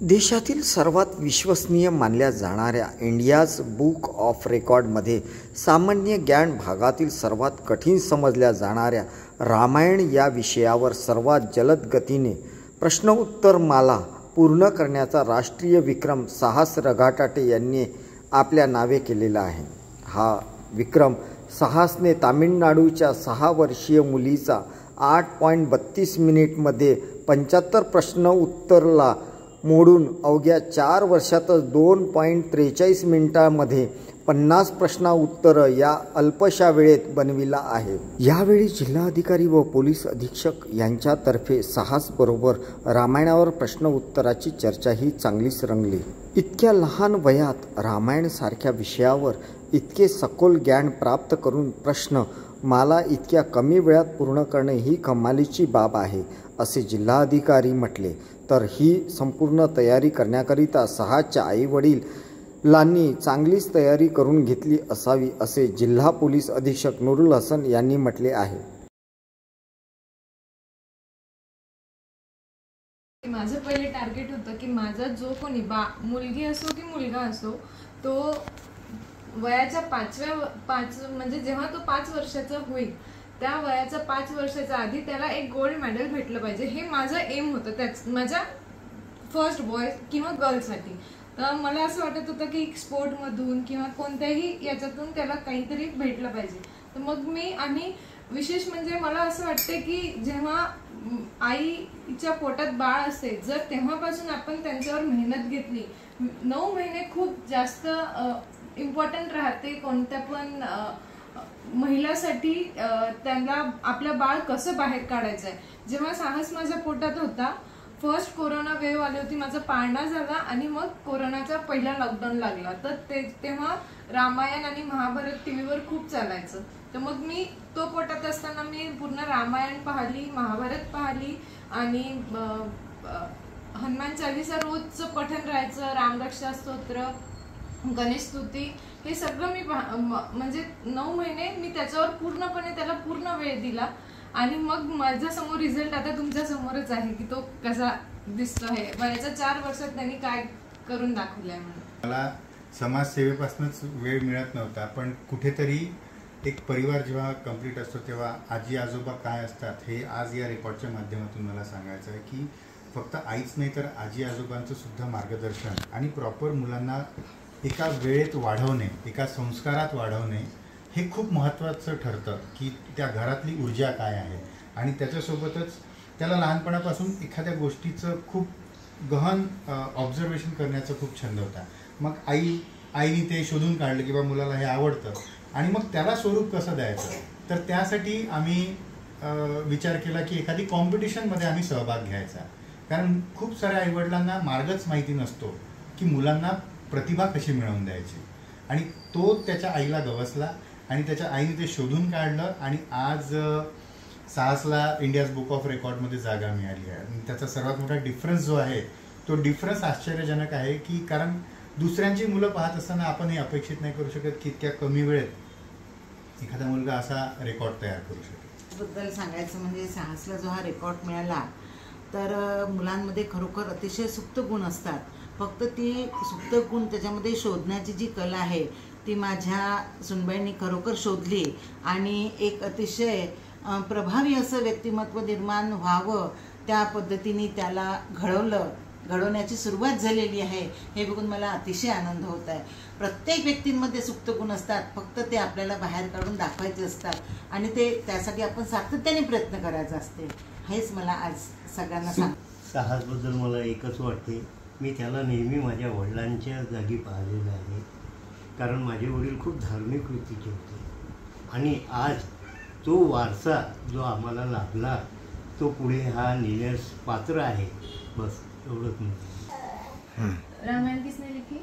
देशातील सर्वात विश्वसनीय मानल्या जाणाऱ्या इंडियाज बुक ऑफ रेकॉर्डमध्ये सामान्य ज्ञान भागातील सर्वात कठीण समजल्या जाणाऱ्या रामायण या विषयावर सर्वात जलद गतीने प्रश्नोत्तरमाला पूर्ण करण्याचा राष्ट्रीय विक्रम साहस रघाटाटे यांनी आपल्या नावे केलेला आहे. हा विक्रम साहसने तामिळनाडूच्या 6 वर्षीय मुलीचा 8.32 मिनिटमध्ये 75 प्रश्न उत्तरला मोडून अवघ्या 4 वर्षातच 2.43 मिनिटांमध्ये 50 प्रश्न उत्तर या अल्पशा वेळेत बनविला आहे. यावेळी जिल्हाधिकारी व पोलीस अधीक्षक यांच्यातर्फे साहसबरोबर रामायणावर प्रश्न उत्तराची चर्चाही चांगलीच रंगली. इतक्या लहान वयात रामायणसारख्या विषयावर इतके सखोल ज्ञान प्राप्त करून प्रश्न मला इतक्या कमी वेळात पूर्ण करणे ही कमालीची बाब आहे असे जिल्हाधिकारी म्हटले. तर ही संपूर्ण तयारी करण्याकरिता साहसच्या आईवडिलांनी चांगलीच तयारी करून घेतली असावी असे जिल्हा पोलीस अधीक्षक नुरुल हसन यांनी म्हटले आहे. माझं पहिले टार्गेट होतं की माझा जो कोणी मुलगी असो की मुलगा असो तो वयाच्या 5 म्हणजे जेव्हा तो 5 वर्षाचा होईल त्या वयाच्या 5 वर्षाच्या आधी त्याला एक गोल्ड मेडल भेटलं पाहिजे हे माझं एम होतं. त्याच माझ्या फर्स्ट बॉय किंवा गर्लसाठी. तर मला असं वाटत होतं की स्पोर्टमधून किंवा कोणत्याही याच्यातून त्याला काहीतरी भेटलं पाहिजे. तर मग मी आणि विशेष म्हणजे मला असं वाटते की जेव्हा आईच्या पोटात बाळ असते जर तेव्हापासून आपण त्यांच्यावर मेहनत घेतली 9 महिने खूप जास्त इम्पॉर्टंट राहते कोणत्या पण महिलासाठी. त्यांना आपलं बाळ कसं बाहेर काढायचं आहे. जेव्हा साहस माझ्या पोटात होता फर्स्ट कोरोना वेव्ह आली होती माझा पाळणा झाला आणि मग कोरोनाचा पहिला लॉकडाऊन लागला. तर तेव्हा रामायण आणि महाभारत टीव्हीवर खूप चालायचं. तर मग मी तो पोटात असताना मी पूर्ण रामायण पाहिली महाभारत पाहिली आणि हनुमान चालीसा रोजचं पठण राहायचं. रामरक्षा स्तोत्र गणेश स्तुती हे सगळं मी म्हणजे 9 महिने मी त्याच्यावर पूर्णपणे त्याला पूर्ण वेळ दिला. आणि मग माझ्या समोर रिझल्ट आता तुमच्या समोरच आहे की तो कसा दिसतो आहे. वयाच्या 4 वर्षात त्यांनी काय करून दाखवलंय. मला समाजसेवेपासूनच वेळ मिळत नव्हता पण कुठेतरी एक परिवार जेव्हा कंप्लीट असतो तेव्हा आजी आजोबा काय असतात हे आज या रेकॉर्डच्या माध्यमातून मला सांगायचं आहे की फक्त आईच नाही तर आजी आजोबांचं सुद्धा मार्गदर्शन आणि प्रॉपर मुलांना एका वेळेत वाढवणे एका संस्कारात वाढवणे हे खूप महत्त्वाचं ठरतं की त्या घरातली ऊर्जा काय आहे. आणि त्याच्यासोबतच त्याला लहानपणापासून एखाद्या गोष्टीचं खूप गहन ऑब्झर्वेशन करण्याचा खूप छंद होता. मग आईने ते शोधून काढलं की बा मुलाला हे आवडतं आणि मग त्याला स्वरूप कसं द्यायचं. तर त्यासाठी आम्ही विचार केला की एखादी कॉम्पिटिशनमध्ये आम्ही सहभाग घ्यायचा. कारण खूप साऱ्या आईवडिलांना मार्गच माहिती नसतो की मुलांना प्रतिभा कशी मिळवून द्यायची. आणि तो त्याच्या आईला गवसला आणि त्याच्या आईने ते शोधून काढलं आणि आज साहसला इंडियाज बुक ऑफ रेकॉर्डमध्ये जागा मिळाली आहे. आणि त्याचा सर्वात मोठा डिफरन्स जो आहे तो डिफरन्स आश्चर्यजनक आहे की कारण दुसऱ्यांची मुलं पाहत असताना आपण हे अपेक्षित नाही करू शकत की इतक्या कमी वेळेत एखादा मुलगा असा रेकॉर्ड तयार करू शकेल. बद्दल सांगायचं म्हणजे साहसला जो हा रेकॉर्ड मिळाला तर मुलांमध्ये खरोखर अतिशय सुप्त गुण असतात. फक्त ती सुप्त गुण त्याच्यामध्ये शोधण्याची जी कला आहे ती माझ्या सुनबाईंनी खरोखर शोधली आणि एक अतिशय प्रभावी असं व्यक्तिमत्व निर्माण व्हावं त्या पद्धतीने त्याला घडवण्याची सुरुवात झालेली आहे. हे बघून मला अतिशय आनंद होत आहे. प्रत्येक व्यक्तींमध्ये सुप्त गुण असतात फक्त ते आपल्याला बाहेर काढून दाखवायचे असतात आणि ते त्यासाठी आपण सातत्याने प्रयत्न करायचा असते. हेच मला आज सगळ्यांना साहसबद्दल मला एकच वाटते मी त्याला नेहमी माझ्या वडिलांच्या जागी पाहिलेलं आहे. कारण माझे वडील खूप धार्मिक वृत्तीचे होते आणि आज तो वारसा जो आम्हाला लाभला तो पुढे हा नेण्यास पात्र आहे. बस एवढंच नाही. रामायण किसने लिखी?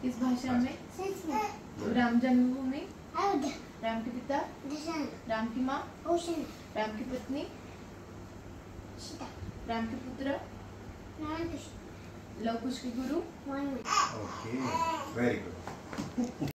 किस भाषा में? राम जन्मभूमि राम के पिता राम की माँ राम की पत्नी राम के पुत्र लव कुश के गुरु. Okay, very good.